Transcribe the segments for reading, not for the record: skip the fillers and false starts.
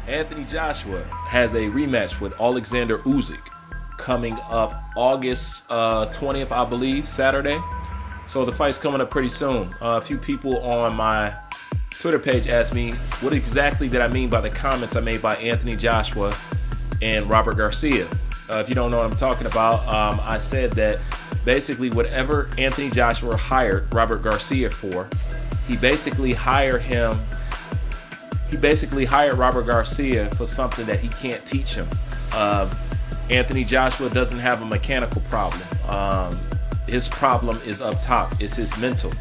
Anthony Joshua has a rematch with Alexander Usyk coming up August 20th, I believe, Saturday. So the fight's coming up pretty soon. A few people on my Twitter page asked me what exactly did I mean by the comments I made by Anthony Joshua and Robert Garcia. If you don't know what I'm talking about, I said that basically whatever Anthony Joshua hired Robert Garcia for, he basically hired Robert Garcia for something that he can't teach him. Anthony Joshua doesn't have a mechanical problem. His problem is up top. It's his mental.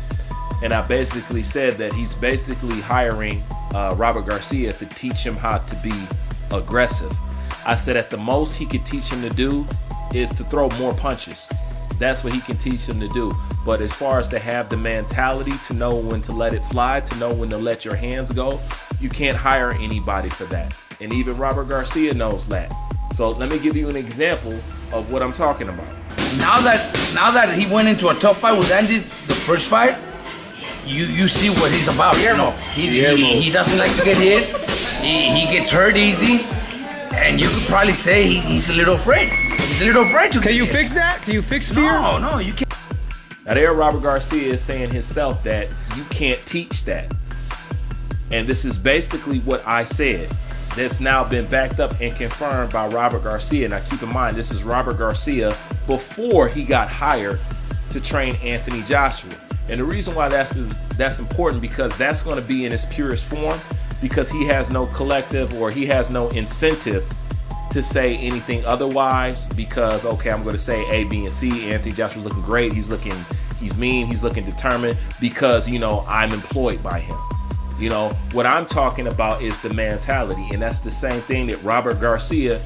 And I basically said that he's basically hiring Robert Garcia to teach him how to be aggressive. I said at the most he could teach him to do is to throw more punches. That's what he can teach him to do. But as far as to have the mentality to know when to let it fly, to know when to let your hands go, you can't hire anybody for that. And even Robert Garcia knows that. So let me give you an example of what I'm talking about. Now that he went into a tough fight with Andy, the first fight, you see what he's about. He doesn't like to get hit. He gets hurt easy. And you could probably say he's a little afraid. He's a little afraid to. Can you fix that? Can you fix fear? No, you can't. Now there, Robert Garcia is saying himself that you can't teach that. And this is basically what I said. That's now been backed up and confirmed by Robert Garcia. Now keep in mind, this is Robert Garcia before he got hired to train Anthony Joshua. And the reason why that's important, because that's going to be in its purest form, because he has no collective or he has no incentive to say anything otherwise. Because, okay, I'm going to say A, B, and C. Anthony Joshua's looking great. He's mean. He's looking determined because, I'm employed by him. What I'm talking about is the mentality. And that's the same thing that Robert Garcia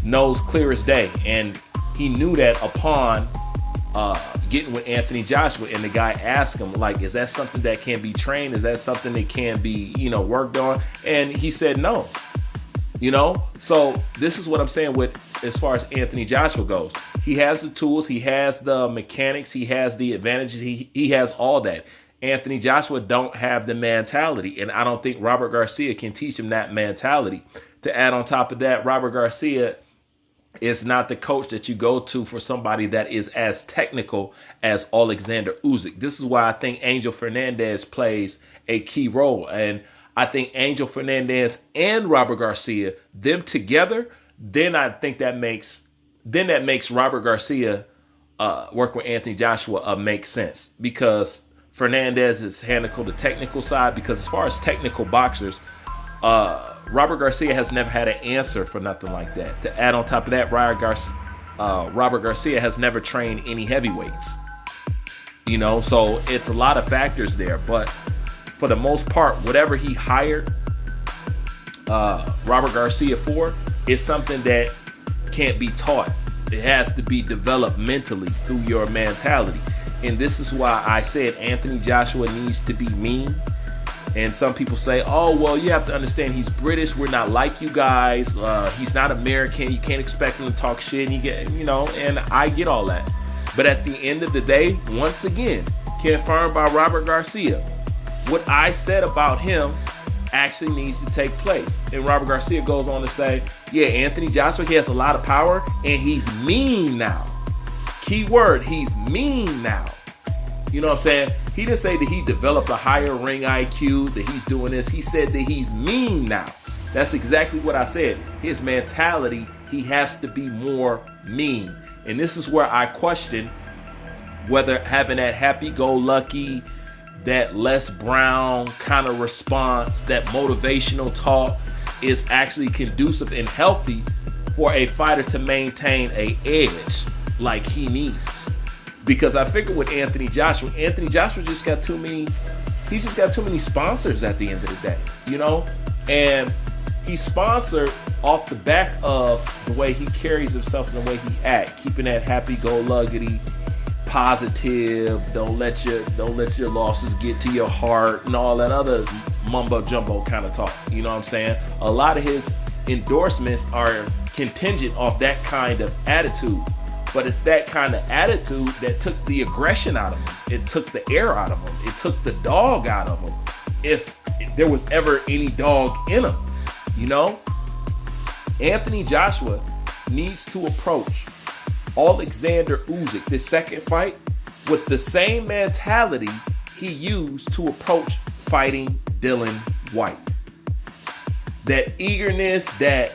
knows clear as day. And he knew that upon getting with Anthony Joshua, and the guy asked him, like, is that something that can be trained? Is that something that can be, worked on? And he said no. So this is what I'm saying with as far as Anthony Joshua goes. He has the tools, he has the mechanics, he has the advantages, he has all that. Anthony Joshua don't have the mentality, and I don't think Robert Garcia can teach him that mentality. To add on top of that, Robert Garcia is not the coach that you go to for somebody that is as technical as Alexander Usyk. This is why I think Angel Fernandez plays a key role. And I think Angel Fernandez and Robert Garcia, them together, then I think that makes Robert Garcia work with Anthony Joshua makes sense, because Fernandez is handled the technical side. Because as far as technical boxers, Robert Garcia has never had an answer for nothing like that. To add on top of that, Robert Garcia has never trained any heavyweights. So it's a lot of factors there. But for the most part, whatever he hired Robert Garcia for is something that can't be taught. It has to be developed mentally through your mentality. And this is why I said Anthony Joshua needs to be mean. And some people say, oh, well, you have to understand he's British. We're not like you guys. He's not American. You can't expect him to talk shit. And I get all that. But at the end of the day, once again, confirmed by Robert Garcia, what I said about him actually needs to take place. And Robert Garcia goes on to say, yeah, Anthony Joshua, he has a lot of power and he's mean now. Key word, he's mean now. You know what I'm saying? He didn't say that he developed a higher ring IQ, that he's doing this. He said that he's mean now. That's exactly what I said. His mentality, he has to be more mean. And this is where I question whether having that happy-go-lucky, that Les Brown kind of response, that motivational talk is actually conducive and healthy for a fighter to maintain an edge like he needs. Because I figure with Anthony Joshua just got too many sponsors at the end of the day, and he's sponsored off the back of the way he carries himself and the way he acts, keeping that happy-go-lucky, positive, don't let your losses get to your heart and all that other mumbo jumbo kind of talk. You know what I'm saying? A lot of his endorsements are contingent off that kind of attitude. But it's that kind of attitude that took the aggression out of him. It took the air out of him. It took the dog out of him. If there was ever any dog in him. You know, Anthony Joshua needs to approach Alexander Usyk, this second fight, with the same mentality he used to approach fighting Dillian Whyte. That eagerness, that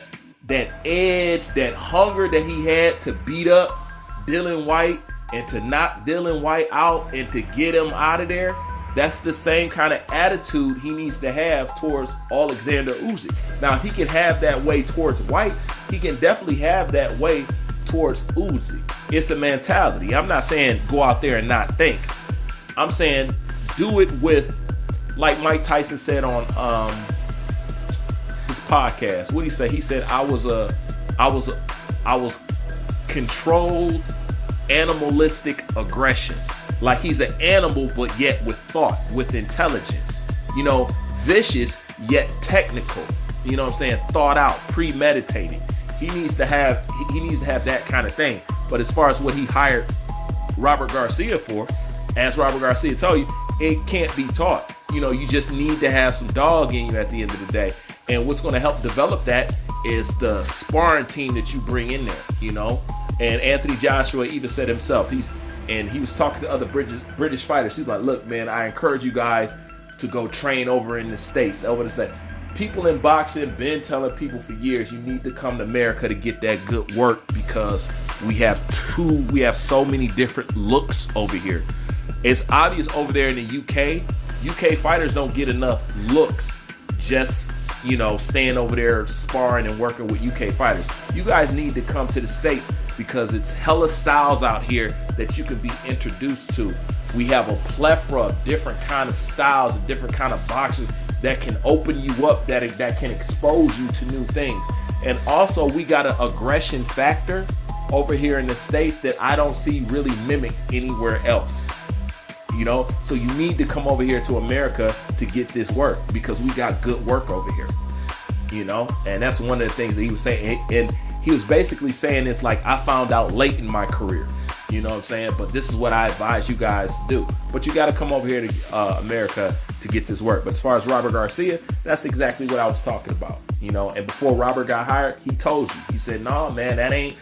edge, that hunger that he had to beat up Dillian Whyte and to knock Dillian Whyte out and to get him out of there, that's the same kind of attitude he needs to have towards Alexander Usyk. Now, if he can have that way towards Whyte, he can definitely have that way towards Usyk. It's a mentality. I'm not saying go out there and not think. I'm saying do it with, like Mike Tyson said on his podcast. What did he say? He said I was controlled animalistic aggression. Like he's an animal, but yet with thought, with intelligence. You know, vicious yet technical. You know what I'm saying? Thought out, premeditated. He needs to have that kind of thing. But as far as what he hired Robert Garcia for, as Robert Garcia told you, it can't be taught. You know, you just need to have some dog in you at the end of the day. And what's going to help develop that is the sparring team that you bring in there, you know. And Anthony Joshua even said himself, he was talking to other British fighters. He's like, look, man, I encourage you guys to go train over in the States. People in boxing been telling people for years, you need to come to America to get that good work because we have so many different looks over here. It's obvious over there in the UK. UK fighters don't get enough looks just, you know, staying over there sparring and working with UK fighters. You guys need to come to the States because it's hella styles out here that you can be introduced to. We have a plethora of different kind of styles and different kind of boxers that can open you up, that can expose you to new things. And also we got an aggression factor over here in the States that I don't see really mimicked anywhere else. You know, so you need to come over here to America to get this work because we got good work over here, you know. And that's one of the things that he was saying. And he was basically saying it's like, I found out late in my career, you know what I'm saying? But this is what I advise you guys to do. But you got to come over here to America to get this work. But as far as Robert Garcia, that's exactly what I was talking about, you know. And before Robert got hired, he told you, he said, no, man, that ain't,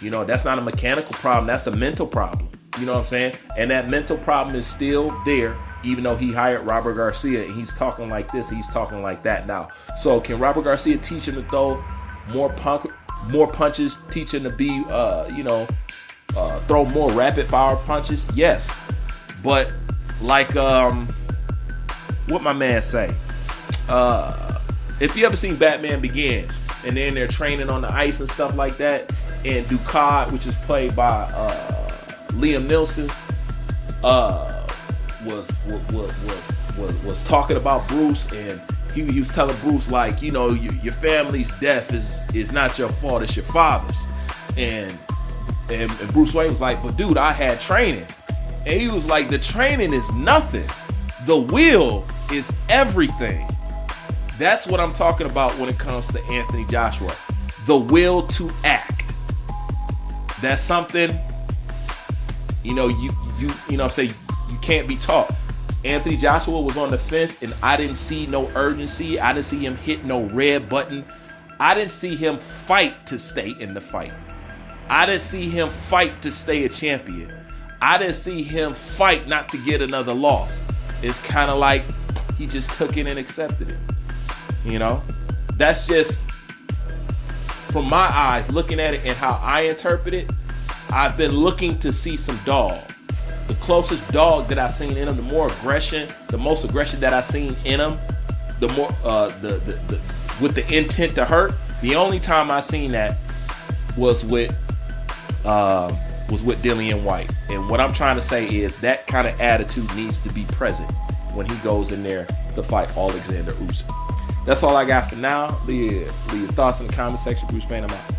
you know, that's not a mechanical problem. That's a mental problem. You know what I'm saying? And that mental problem is still there, even though he hired Robert Garcia and he's talking like this, he's talking like that now. So can Robert Garcia teach him to throw more punches, teach him to be, throw more rapid fire punches? Yes. But like, what my man say? If you ever seen Batman Begins and then they're training on the ice and stuff like that, and Ducard, which is played by, Liam Neeson, was talking about Bruce, and he was telling Bruce, like, you know, your family's death is not your fault, it's your father's. And Bruce Wayne was like, but dude, I had training. And he was like, the training is nothing. The will is everything. That's what I'm talking about when it comes to Anthony Joshua. The will to act. That's something, you know, you know what I'm saying, you can't be taught. Anthony Joshua was on the fence and I didn't see no urgency. I didn't see him hit no red button. I didn't see him fight to stay in the fight. I didn't see him fight to stay a champion. I didn't see him fight not to get another loss. It's kind of like he just took it and accepted it. You know, that's just, from my eyes, looking at it and how I interpret it, I've been looking to see some dog. The closest dog that I've seen in him, the most aggression that I've seen in him, the more with the intent to hurt. The only time I seen that was with Dillian Whyte. And what I'm trying to say is that kind of attitude needs to be present when he goes in there to fight Alexander Usyk. That's all I got for now. Leave your thoughts in the comment section. Bruce Payne, I'm out.